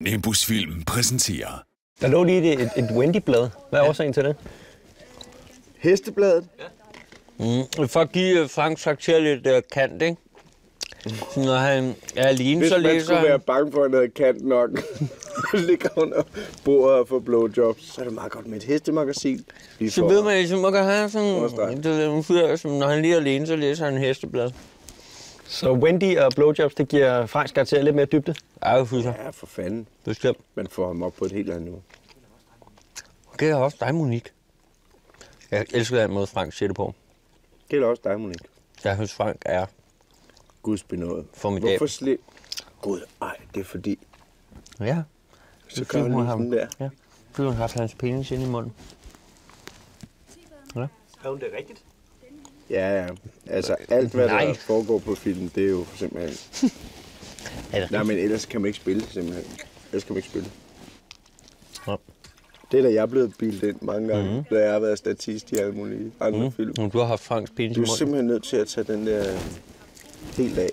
Nimbus Film præsenterer. Der lå lige et Wendy-blad. Hvad er årsagen til det? Hestebladet? For at give Frank Karakter lidt kant, ikke? Så når han er alene, Hvis så man læser skulle han... være bange for, at han havde kant nok, ligger under bordet og får blowjobs, så er det meget godt med et hestemagasin. Så ved man ligesom, man kan have sådan... Understreg. Når han lige er alene, så læser han hesteblad. Så Wendy og blowjobs, det giver Franks Karakter lidt mere dybde? Ja, jeg synes Ja, for fanden. bestemt. Man får ham op på et helt andet niveau. Det er også dig, Monique. Jeg elsker den måde, Frank siger det på. Det er også dig, Monique. Jeg synes, Frank er Guds benådet. formidabel. Hvorfor slet... Gud, ej, det er fordi... Ja. Så gør han lige sådan der. Ja. Du har haft hans penis ind i munden. Ja. Er hun det rigtigt? Ja, ja. Altså, alt hvad Nej. der foregår på film, det er jo simpelthen... Er det Nej, men ellers kan man ikke spille det, simpelthen. Ellers kan man ikke spille. Ja. Det er da jeg er blevet bildet ind mange gange, da jeg har været statist i alle mulige andre film. Du har haft Franks penis i Du er munden. simpelthen nødt til at tage den der helt af.